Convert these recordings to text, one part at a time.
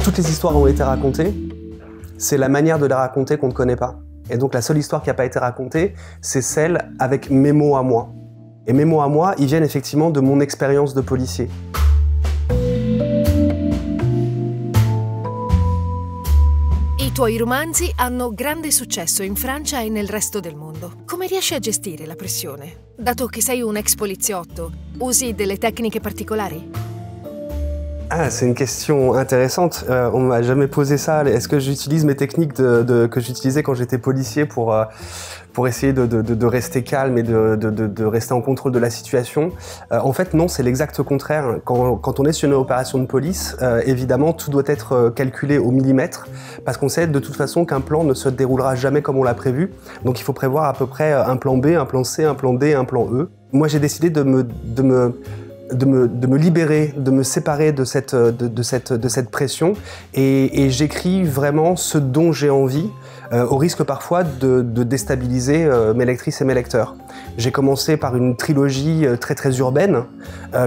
Toutes les histoires ont été racontées, c'est la manière de les raconter qu'on ne connaît pas. Et donc la seule histoire qui n'a pas été racontée, c'est celle avec mes mots à moi. Et mes mots à moi, ils viennent effectivement de mon expérience de policier. I tuoi romanzi hanno grande successo in Francia e nel resto del mondo. Come riesci a gestire la pressione? Dato che sei un ex poliziotto, usi delle tecniche particolari? Ah, c'est une question intéressante. On ne m'a jamais posé ça. Est-ce que j'utilise mes techniques que j'utilisais quand j'étais policier pour essayer de rester calme et de rester en contrôle de la situation? En fait, non, c'est l'exact contraire. Quand on est sur une opération de police, évidemment, tout doit être calculé au millimètre parce qu'on sait de toute façon qu'un plan ne se déroulera jamais comme on l'a prévu. Donc il faut prévoir à peu près un plan B, un plan C, un plan D, un plan E. Moi, j'ai décidé de me libérer, de me séparer de cette pression et j'écris vraiment ce dont j'ai envie, au risque parfois de déstabiliser mes lectrices et mes lecteurs. J'ai commencé par une trilogie très urbaine,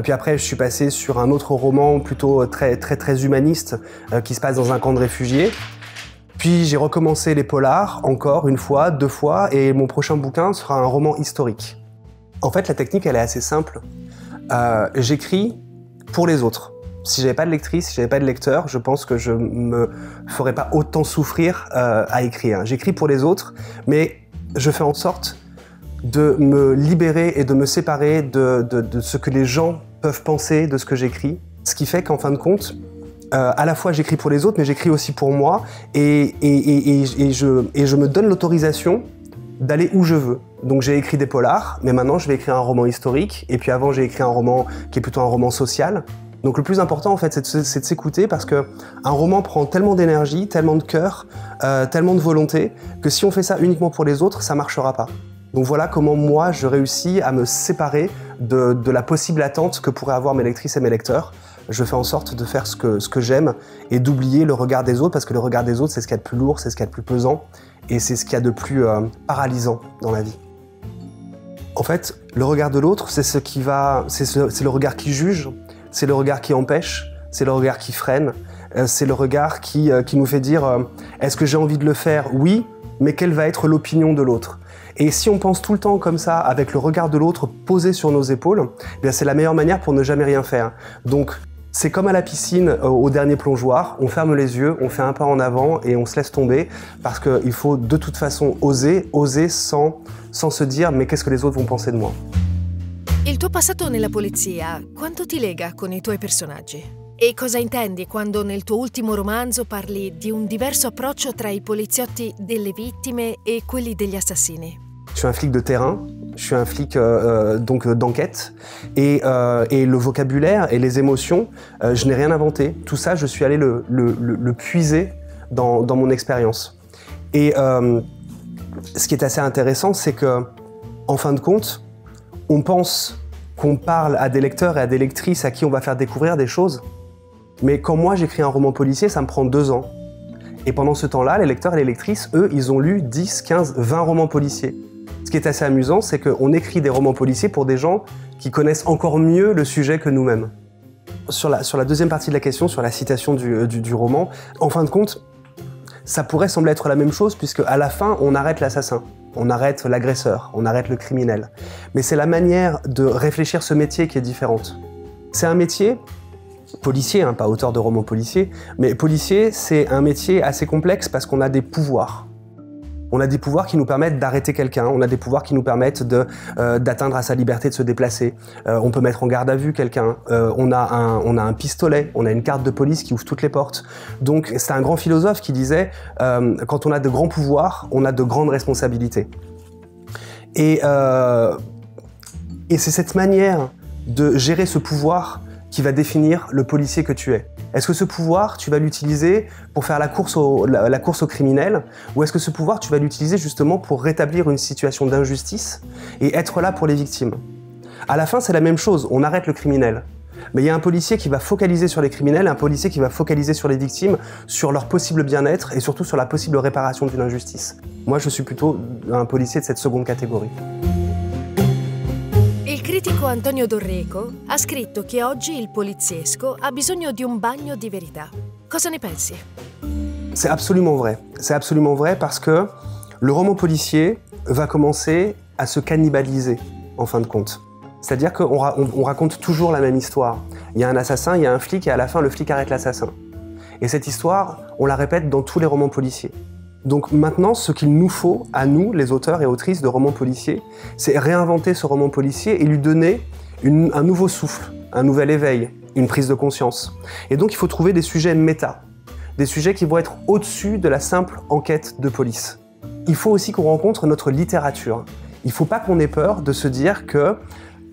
puis après je suis passé sur un autre roman plutôt très humaniste qui se passe dans un camp de réfugiés. Puis j'ai recommencé les polars, encore une fois, deux fois, et mon prochain bouquin sera un roman historique. En fait, la technique, elle est assez simple. J'écris pour les autres. Si j'avais pas de lectrice, si j'avais pas de lecteur, je pense que je me ferais pas autant souffrir à écrire. J'écris pour les autres, mais je fais en sorte de me libérer et de me séparer de ce que les gens peuvent penser de ce que j'écris. Ce qui fait qu'en fin de compte, à la fois j'écris pour les autres, mais j'écris aussi pour moi et je me donne l'autorisation d'aller où je veux. Donc j'ai écrit des polars, mais maintenant je vais écrire un roman historique, et puis avant j'ai écrit un roman qui est plutôt un roman social. Donc le plus important en fait c'est de s'écouter parce que un roman prend tellement d'énergie, tellement de cœur, tellement de volonté, que si on fait ça uniquement pour les autres, ça marchera pas. Donc voilà comment moi je réussis à me séparer de la possible attente que pourraient avoir mes lectrices et mes lecteurs. Je fais en sorte de faire ce que j'aime et d'oublier le regard des autres, parce que le regard des autres c'est ce qu'il y a de plus lourd, c'est ce qu'il y a de plus pesant, et c'est ce qu'il y a de plus paralysant dans la vie. En fait, le regard de l'autre, c'est le regard qui juge, c'est le regard qui empêche, c'est le regard qui freine, c'est le regard qui nous fait dire est-ce que j'ai envie de le faire? Oui, mais quelle va être l'opinion de l'autre? Et si on pense tout le temps comme ça, avec le regard de l'autre posé sur nos épaules, eh bien c'est la meilleure manière pour ne jamais rien faire. Donc, c'est comme à la piscine, au dernier plongeoir, on ferme les yeux, on fait un pas en avant et on se laisse tomber parce qu'il faut de toute façon oser sans se dire mais qu'est-ce que les autres vont penser de moi. Il tuo passato nella polizia, quanto ti lega con i tuoi personaggi? E cosa intendi quando nel tuo ultimo romanzo parli di un diverso approccio tra i poliziotti delle vittime e quelli degli assassini? Je suis un flic de terrain, je suis un flic donc d'enquête et le vocabulaire et les émotions, je n'ai rien inventé. Tout ça, je suis allé le puiser dans mon expérience. Et ce qui est assez intéressant, c'est que, en fin de compte, on pense qu'on parle à des lecteurs et à des lectrices à qui on va faire découvrir des choses. Mais quand moi j'écris un roman policier, ça me prend 2 ans. Et pendant ce temps-là, les lecteurs et les lectrices, eux, ils ont lu 10, 15, 20 romans policiers. Ce qui est assez amusant, c'est qu'on écrit des romans policiers pour des gens qui connaissent encore mieux le sujet que nous-mêmes. Sur la deuxième partie de la question, sur la citation du roman, en fin de compte, ça pourrait sembler être la même chose puisque à la fin, on arrête l'assassin, on arrête l'agresseur, on arrête le criminel. Mais c'est la manière de réfléchir ce métier qui est différente. C'est un métier policier, hein, pas auteur de romans policiers, mais policier, c'est un métier assez complexe parce qu'on a des pouvoirs. On a des pouvoirs qui nous permettent d'arrêter quelqu'un, on a des pouvoirs qui nous permettent d'atteindre à sa liberté de se déplacer. On peut mettre en garde à vue quelqu'un, on a un pistolet, on a une carte de police qui ouvre toutes les portes. Donc c'est un grand philosophe qui disait quand on a de grands pouvoirs, on a de grandes responsabilités. Et c'est cette manière de gérer ce pouvoir qui va définir le policier que tu es. Est-ce que ce pouvoir, tu vas l'utiliser pour faire la course au criminel, ou est-ce que ce pouvoir, tu vas l'utiliser justement pour rétablir une situation d'injustice et être là pour les victimes? À la fin, c'est la même chose, on arrête le criminel. Mais il y a un policier qui va focaliser sur les criminels, un policier qui va focaliser sur les victimes, sur leur possible bien-être et surtout sur la possible réparation d'une injustice. Moi, je suis plutôt un policier de cette seconde catégorie. Il critico Antonio Dorreco ha scritto che oggi il poliziesco ha bisogno di un bagno di verità. Cosa ne pensi? C'est absolument vrai. C'est absolument vrai parce que le roman policier va commencer à se cannibaliser, en fin de compte. C'est-à-dire qu'on raconte toujours la même histoire. Il y a un assassin, il y a un flic, et à la fin, le flic arrête l'assassin. Et cette histoire, on la répète dans tous les romans policiers. Donc maintenant, ce qu'il nous faut, à nous, les auteurs et autrices de romans policiers, c'est réinventer ce roman policier et lui donner un nouveau souffle, un nouvel éveil, une prise de conscience. Et donc il faut trouver des sujets méta, des sujets qui vont être au-dessus de la simple enquête de police. Il faut aussi qu'on rencontre notre littérature. Il ne faut pas qu'on ait peur de se dire que,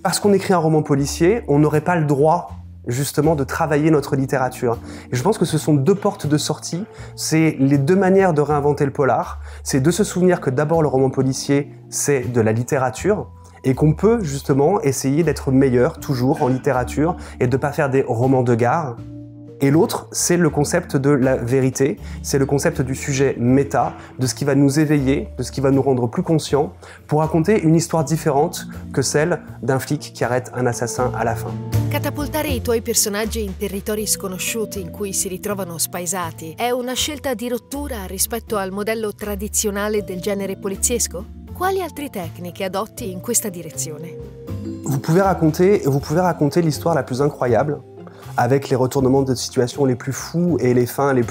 parce qu'on écrit un roman policier, on n'aurait pas le droit justement de travailler notre littérature. Et je pense que ce sont deux portes de sortie, c'est les deux manières de réinventer le polar, c'est de se souvenir que d'abord le roman policier, c'est de la littérature, et qu'on peut justement essayer d'être meilleur toujours en littérature et de ne pas faire des romans de gare. Et l'autre, c'est le concept de la vérité, c'est le concept du sujet méta, de ce qui va nous éveiller, de ce qui va nous rendre plus conscients, pour raconter une histoire différente que celle d'un flic qui arrête un assassin à la fin. Catapultare i tuoi personaggi in territori sconosciuti in cui si ritrovano spaesati è una scelta di rottura rispetto al modello tradizionale del genere poliziesco? Quali altre tecniche adotti in questa direzione? Vous pouvez raconter l'histoire la plus incroyable, avec les retournements de situation les plus fous et les fins les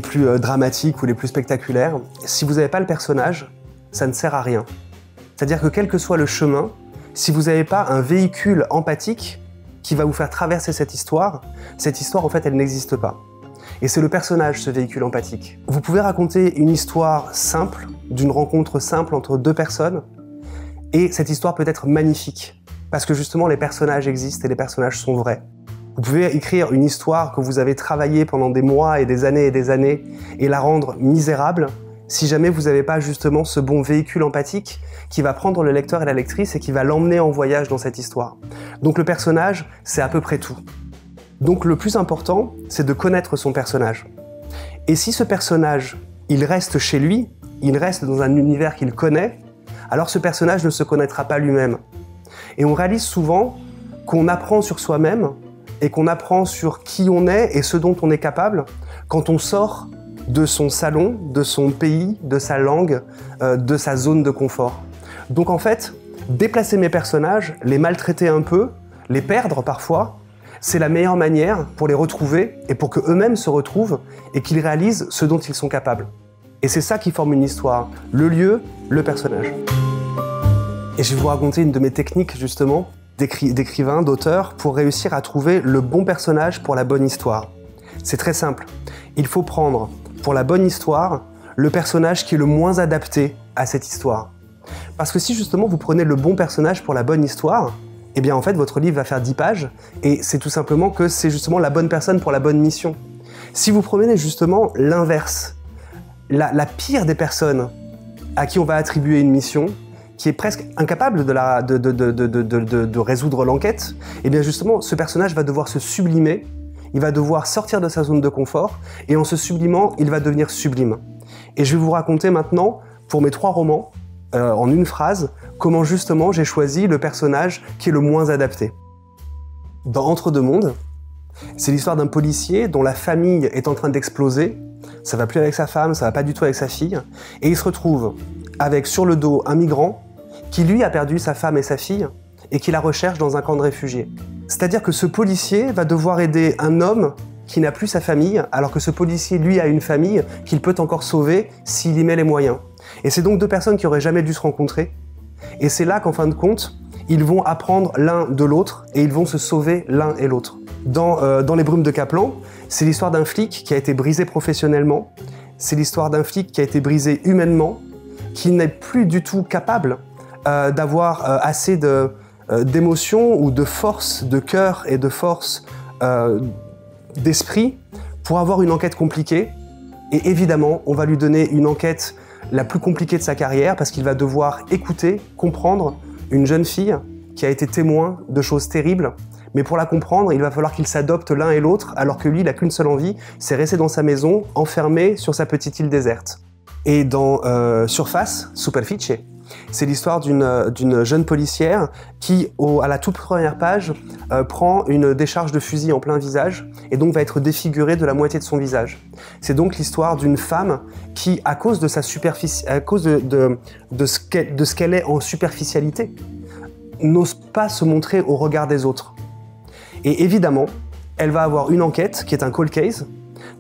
plus dramatiques ou les plus spectaculaires. Si vous n'avez pas le personnage, ça ne sert à rien. C'est-à-dire que quel que soit le chemin, si vous n'avez pas un véhicule empathique qui va vous faire traverser cette histoire en fait, elle n'existe pas. Et c'est le personnage, ce véhicule empathique. Vous pouvez raconter une histoire simple, d'une rencontre simple entre deux personnes, et cette histoire peut être magnifique, parce que justement les personnages existent et les personnages sont vrais. Vous pouvez écrire une histoire que vous avez travaillée pendant des mois et des années et la rendre misérable si jamais vous n'avez pas justement ce bon véhicule empathique qui va prendre le lecteur et la lectrice et qui va l'emmener en voyage dans cette histoire. Donc le personnage, c'est à peu près tout. Donc le plus important, c'est de connaître son personnage. Et si ce personnage, il reste chez lui, il reste dans un univers qu'il connaît, alors ce personnage ne se connaîtra pas lui-même. Et on réalise souvent qu'on apprend sur soi-même et qu'on apprend sur qui on est et ce dont on est capable quand on sort de son salon, de son pays, de sa langue, de sa zone de confort. Donc en fait, déplacer mes personnages, les maltraiter un peu, les perdre parfois, c'est la meilleure manière pour les retrouver et pour qu'eux-mêmes se retrouvent et qu'ils réalisent ce dont ils sont capables. Et c'est ça qui forme une histoire, le lieu, le personnage. Et je vais vous raconter une de mes techniques justement, d'écrivain, d'auteur, pour réussir à trouver le bon personnage pour la bonne histoire. C'est très simple. Il faut prendre, pour la bonne histoire, le personnage qui est le moins adapté à cette histoire. Parce que si justement vous prenez le bon personnage pour la bonne histoire, eh bien en fait votre livre va faire 10 pages, et c'est tout simplement que c'est justement la bonne personne pour la bonne mission. Si vous prenez justement l'inverse, la pire des personnes à qui on va attribuer une mission, qui est presque incapable de résoudre l'enquête, et bien justement, ce personnage va devoir se sublimer, il va devoir sortir de sa zone de confort, et en se sublimant, il va devenir sublime. Et je vais vous raconter maintenant, pour mes 3 romans, en une phrase, comment justement j'ai choisi le personnage qui est le moins adapté. Dans Entre deux mondes, c'est l'histoire d'un policier dont la famille est en train d'exploser, ça va plus avec sa femme, ça va pas du tout avec sa fille, et il se retrouve avec sur le dos un migrant qui lui a perdu sa femme et sa fille et qui la recherche dans un camp de réfugiés. C'est-à-dire que ce policier va devoir aider un homme qui n'a plus sa famille, alors que ce policier, lui, a une famille qu'il peut encore sauver s'il y met les moyens. Et c'est donc deux personnes qui auraient jamais dû se rencontrer. Et c'est là qu'en fin de compte, ils vont apprendre l'un de l'autre et ils vont se sauver l'un et l'autre. Dans Les Brumes de Kaplan, c'est l'histoire d'un flic qui a été brisé professionnellement, c'est l'histoire d'un flic qui a été brisé humainement, qui n'est plus du tout capable d'avoir assez d'émotion ou de force de cœur et de force d'esprit pour avoir une enquête compliquée. Et évidemment, on va lui donner une enquête la plus compliquée de sa carrière parce qu'il va devoir écouter, comprendre une jeune fille qui a été témoin de choses terribles. Mais pour la comprendre, il va falloir qu'ils s'adoptent l'un et l'autre, alors que lui, il n'a qu'une seule envie, c'est rester dans sa maison, enfermé sur sa petite île déserte. Et dans Surface, Superficie, C'est l'histoire d'une jeune policière qui, à la toute première page, prend une décharge de fusil en plein visage et donc va être défigurée de la moitié de son visage. C'est donc l'histoire d'une femme qui, à cause de sa superficie, à cause de ce qu'elle est en superficialité, n'ose pas se montrer au regard des autres. Et évidemment, elle va avoir une enquête qui est un cold case,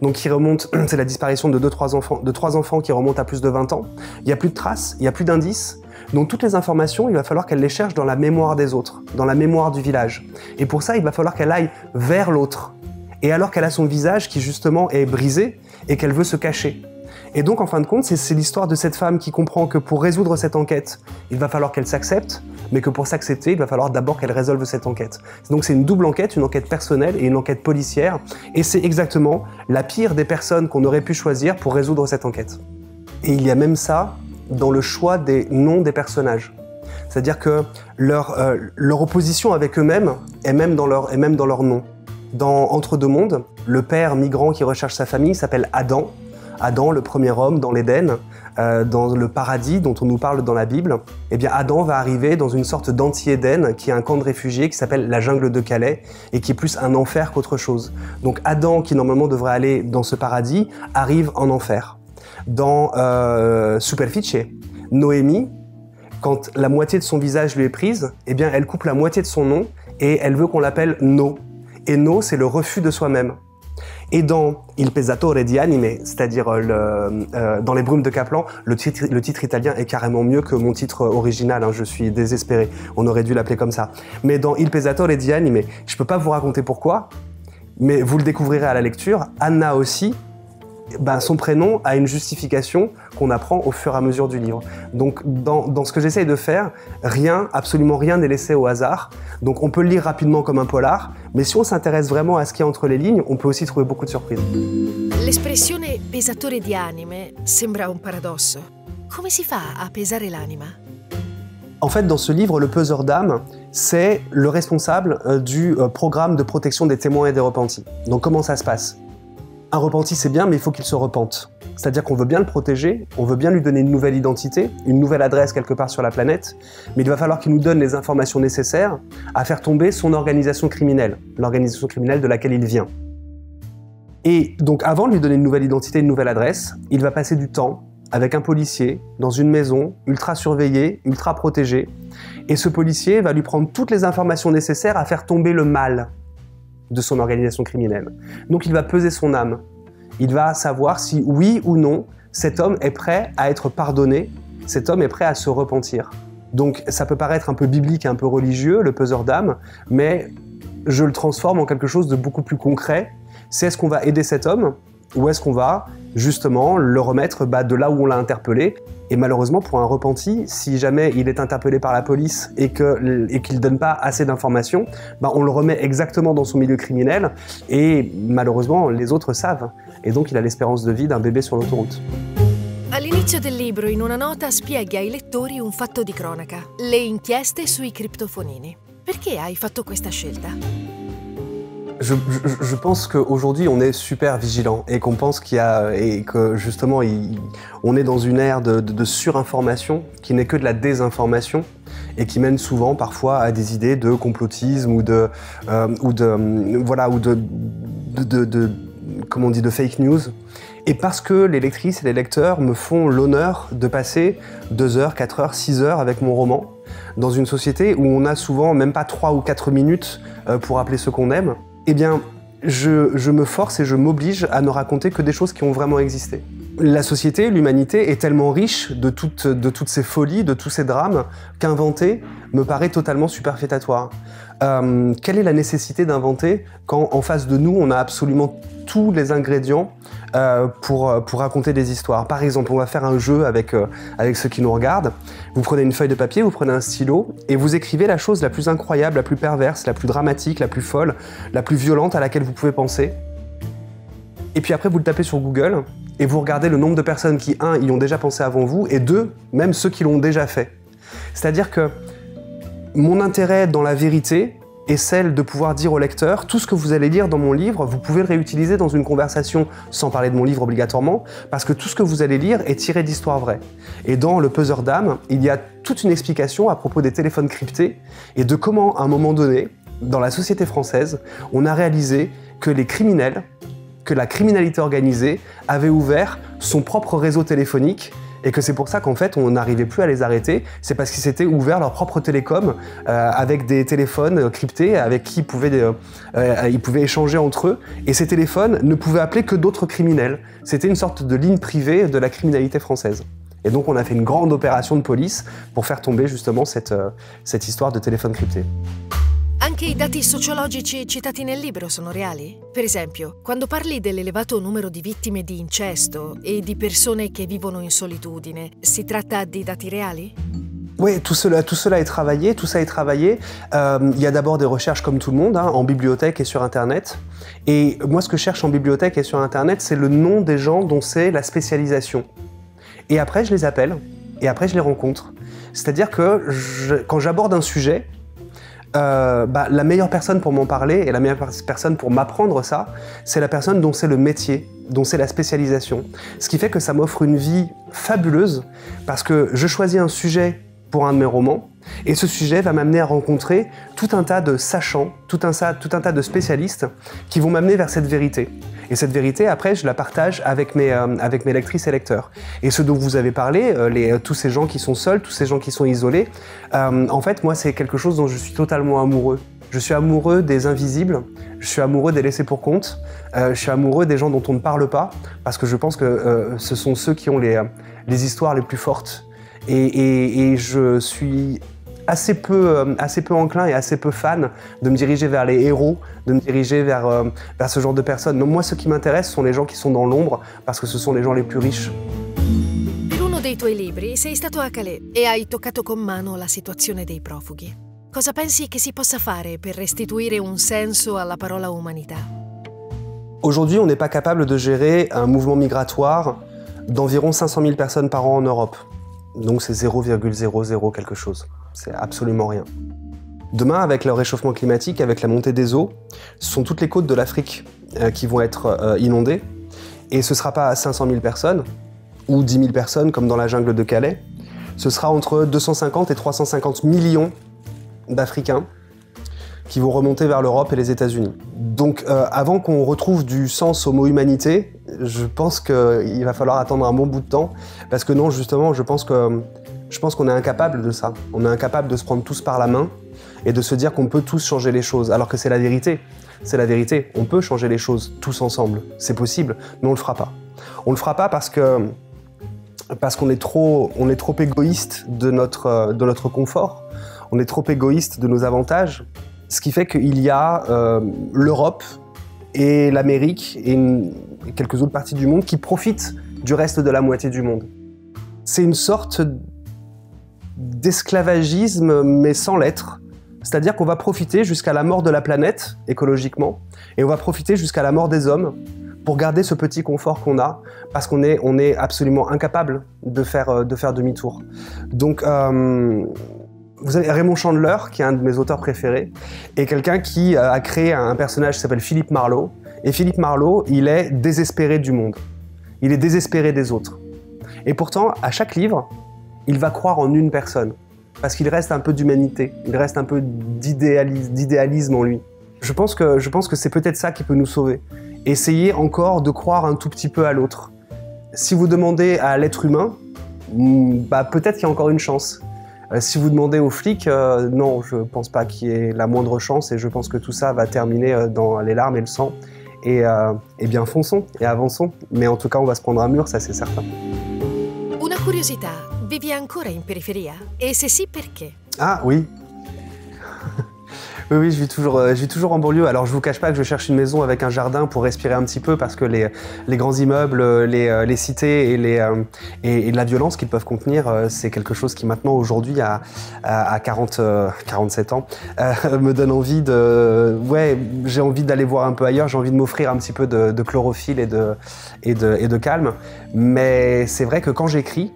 donc qui remonte, c'est la disparition de trois enfants qui remontent à plus de 20 ans. Il n'y a plus de traces, il n'y a plus d'indices. Donc toutes les informations, il va falloir qu'elle les cherche dans la mémoire des autres, dans la mémoire du village. Et pour ça, il va falloir qu'elle aille vers l'autre. Et alors qu'elle a son visage qui justement est brisé et qu'elle veut se cacher. Et donc en fin de compte, c'est l'histoire de cette femme qui comprend que pour résoudre cette enquête, il va falloir qu'elle s'accepte, mais que pour s'accepter, il va falloir d'abord qu'elle résolve cette enquête. Donc c'est une double enquête, une enquête personnelle et une enquête policière, et c'est exactement la pire des personnes qu'on aurait pu choisir pour résoudre cette enquête. Et il y a même ça dans le choix des noms des personnages. C'est-à-dire que leur opposition avec eux-mêmes est même dans leur nom. Dans Entre deux mondes, le père migrant qui recherche sa famille s'appelle Adam. Adam, le premier homme dans l'Éden, dans le paradis dont on nous parle dans la Bible, eh bien Adam va arriver dans une sorte d'anti-Éden qui est un camp de réfugiés qui s'appelle la jungle de Calais et qui est plus un enfer qu'autre chose. Donc Adam, qui normalement devrait aller dans ce paradis, arrive en enfer. Dans Superficie, Noémie, quand la moitié de son visage lui est prise, eh bien elle coupe la moitié de son nom et elle veut qu'on l'appelle No. Et No, c'est le refus de soi-même. Et dans Il Pesatore di Anime, c'est-à-dire dans Les Brumes de Kaplan, le titre italien est carrément mieux que mon titre original, hein, je suis désespéré, on aurait dû l'appeler comme ça. Mais dans Il Pesatore di Anime, je peux pas vous raconter pourquoi, mais vous le découvrirez à la lecture, Anna aussi, son prénom a une justification qu'on apprend au fur et à mesure du livre. Donc dans ce que j'essaye de faire, absolument rien n'est laissé au hasard. Donc on peut le lire rapidement comme un polar, mais si on s'intéresse vraiment à ce qu'il y a entre les lignes, on peut aussi trouver beaucoup de surprises. L'espressione pesatore di anime sembra un paradosso. Come si fa a pesare l'anima? En fait, dans ce livre, le peseur d'âme, c'est le responsable du programme de protection des témoins et des repentis. Donc comment ça se passe ? Un repenti, c'est bien, mais il faut qu'il se repente. C'est-à-dire qu'on veut bien le protéger, on veut bien lui donner une nouvelle identité, une nouvelle adresse quelque part sur la planète, mais il va falloir qu'il nous donne les informations nécessaires à faire tomber son organisation criminelle, l'organisation criminelle de laquelle il vient. Et donc, avant de lui donner une nouvelle identité, une nouvelle adresse, il va passer du temps avec un policier dans une maison ultra surveillée, ultra protégée, et ce policier va lui prendre toutes les informations nécessaires à faire tomber le mal de son organisation criminelle. Donc il va peser son âme. Il va savoir si oui ou non cet homme est prêt à être pardonné, cet homme est prêt à se repentir. Donc ça peut paraître un peu biblique et un peu religieux, le peseur d'âme, mais je le transforme en quelque chose de beaucoup plus concret. C'est est-ce qu'on va aider cet homme ou est-ce qu'on va justement le remettre de là où on l'a interpellé. Et malheureusement, pour un repenti, si jamais il est interpellé par la police et qu'il ne donne pas assez d'informations, on le remet exactement dans son milieu criminel et malheureusement, les autres savent. Et donc, il a l'espérance de vie d'un bébé sur l'autoroute. All'inizio del libro, in una nota, spieghi ai lettori un fatto di cronaca, le inchieste sui criptofonini. Perché hai fatto questa scelta? Je pense qu'aujourd'hui on est super vigilant et qu'on pense que justement on est dans une ère de surinformation qui n'est que de la désinformation et qui mène souvent parfois à des idées de complotisme ou de fake news. Et parce que les lectrices et les lecteurs me font l'honneur de passer 2 heures, 4 heures, 6 heures avec mon roman dans une société où on a souvent même pas 3 ou 4 minutes pour appeler ce qu'on aime, eh bien, je me force et je m'oblige à ne raconter que des choses qui ont vraiment existé. La société, l'humanité est tellement riche de toutes ces folies, de tous ces drames, qu'inventer me paraît totalement superfétatoire. Quelle est la nécessité d'inventer quand en face de nous, on a absolument tous les ingrédients pour raconter des histoires. Par exemple, on va faire un jeu avec ceux qui nous regardent. Vous prenez une feuille de papier, vous prenez un stylo et vous écrivez la chose la plus incroyable, la plus perverse, la plus dramatique, la plus folle, la plus violente à laquelle vous pouvez penser. Et puis après, vous le tapez sur Google et vous regardez le nombre de personnes qui, 1, y ont déjà pensé avant vous et 2, même ceux qui l'ont déjà fait. C'est-à-dire que mon intérêt dans la vérité est celle de pouvoir dire au lecteur, tout ce que vous allez lire dans mon livre, vous pouvez le réutiliser dans une conversation, sans parler de mon livre obligatoirement, parce que tout ce que vous allez lire est tiré d'histoires vraies. Et dans Le Peseur d'âme, il y a toute une explication à propos des téléphones cryptés et de comment, à un moment donné, dans la société française, on a réalisé que les criminels, que la criminalité organisée avait ouvert son propre réseau téléphonique et que c'est pour ça qu'en fait on n'arrivait plus à les arrêter, c'est parce qu'ils s'étaient ouvert leur propre télécom avec des téléphones cryptés avec qui ils pouvaient échanger entre eux, et ces téléphones ne pouvaient appeler que d'autres criminels. C'était une sorte de ligne privée de la criminalité française. Et donc on a fait une grande opération de police pour faire tomber justement cette histoire de téléphone crypté. Anche i dati sociologici citati nel libro sono reali? Per esempio, quando parli dell'elevato numero di vittime di incesto e di persone che vivono in solitudine, si tratta di dati reali? Oui, tout cela est travaillé, tout ça est travaillé. Il y a d'abord des recherches comme tout le monde, hein, en bibliothèque et sur Internet. Et moi, ce que je cherche en bibliothèque et sur Internet, c'est le nom des gens dont c'est la spécialisation. Et après, je les appelle, et après, je les rencontre. C'est-à-dire que quand j'aborde un sujet, la meilleure personne pour m'en parler et la meilleure personne pour m'apprendre ça, c'est la personne dont c'est le métier, dont c'est la spécialisation. Ce qui fait que ça m'offre une vie fabuleuse parce que je choisis un sujet pour un de mes romans et ce sujet va m'amener à rencontrer tout un tas de sachants, tout un tas de spécialistes qui vont m'amener vers cette vérité. Et cette vérité, après, je la partage avec mes lectrices et lecteurs. Et ce dont vous avez parlé, tous ces gens qui sont seuls, tous ces gens qui sont isolés, en fait, moi, c'est quelque chose dont je suis totalement amoureux. Je suis amoureux des invisibles, je suis amoureux des laissés pour compte, je suis amoureux des gens dont on ne parle pas, parce que je pense que ce sont ceux qui ont les histoires les plus fortes. Et je suis assez peu enclin et assez peu fan de me diriger vers les héros, de me diriger vers ce genre de personnes. Non, moi, ce qui m'intéresse sont les gens qui sont dans l'ombre, parce que ce sont les gens les plus riches. Per uno dei tuoi libri sei stato a Calais e hai toccato con mano la situazione dei profughi. Cosa pensi che si possa fare per restituire un senso alla parola umanità? Aujourd'hui, on n'est pas capable de gérer un mouvement migratoire d'environ 500 000 personnes par an en Europe. Donc c'est 0,00 quelque chose. C'est absolument rien. Demain, avec le réchauffement climatique, avec la montée des eaux, ce sont toutes les côtes de l'Afrique qui vont être inondées. Et ce ne sera pas 500 000 personnes, ou 10 000 personnes comme dans la jungle de Calais. Ce sera entre 250 et 350 millions d'Africains qui vont remonter vers l'Europe et les États-Unis. Donc avant qu'on retrouve du sens au mot humanité, je pense qu'il va falloir attendre un bon bout de temps, parce que non, justement, je pense qu'on est incapable de ça. On est incapable de se prendre tous par la main et de se dire qu'on peut tous changer les choses, alors que c'est la vérité. C'est la vérité. On peut changer les choses tous ensemble. C'est possible, mais on le fera pas. On le fera pas parce qu'on est trop égoïste de notre confort. On est trop égoïste de nos avantages. Ce qui fait qu'il y a l'Europe et l'Amérique et quelques autres parties du monde qui profitent du reste de la moitié du monde. C'est une sorte d'esclavagisme, mais sans l'être. C'est-à-dire qu'on va profiter jusqu'à la mort de la planète, écologiquement, et on va profiter jusqu'à la mort des hommes pour garder ce petit confort qu'on a, parce qu'on est absolument incapable de faire demi-tour. Donc, vous avez Raymond Chandler, qui est un de mes auteurs préférés, et quelqu'un qui a créé un personnage qui s'appelle Philippe Marlowe. Et Philippe Marlowe, il est désespéré du monde. Il est désespéré des autres. Et pourtant, à chaque livre, il va croire en une personne. Parce qu'il reste un peu d'humanité, il reste un peu d'idéalisme en lui. Je pense que c'est peut-être ça qui peut nous sauver. Essayez encore de croire un tout petit peu à l'autre. Si vous demandez à l'être humain, peut-être qu'il y a encore une chance. Si vous demandez aux flics, non, je pense pas qu'il y ait la moindre chance, et je pense que tout ça va terminer dans les larmes et le sang. Et bien, fonçons et avançons. Mais en tout cas, on va se prendre un mur, ça c'est certain. Una curiosità, vivi ancora in periferia? E se sì, perché? Ah oui. Oui, je vis toujours en banlieue. Alors je vous cache pas que je cherche une maison avec un jardin pour respirer un petit peu, parce que les grands immeubles, les cités et la violence qu'ils peuvent contenir, c'est quelque chose qui maintenant, aujourd'hui, à 47 ans, me donne envie de... Ouais, j'ai envie d'aller voir un peu ailleurs, j'ai envie de m'offrir un petit peu de chlorophylle et de calme. Mais c'est vrai que quand j'écris,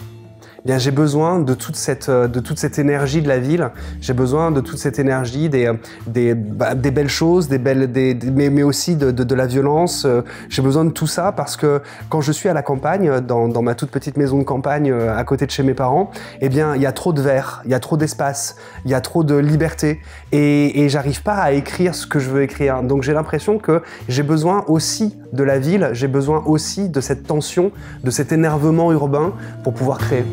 eh bien j'ai besoin de toute cette énergie de la ville. J'ai besoin de toute cette énergie des belles choses, mais aussi de la violence. J'ai besoin de tout ça parce que quand je suis à la campagne, dans ma toute petite maison de campagne à côté de chez mes parents, eh bien il y a trop de verre, il y a trop d'espace, il y a trop de liberté et j'arrive pas à écrire ce que je veux écrire. Donc j'ai l'impression que j'ai besoin aussi de la ville, j'ai besoin aussi de cette tension, de cet énervement urbain pour pouvoir créer.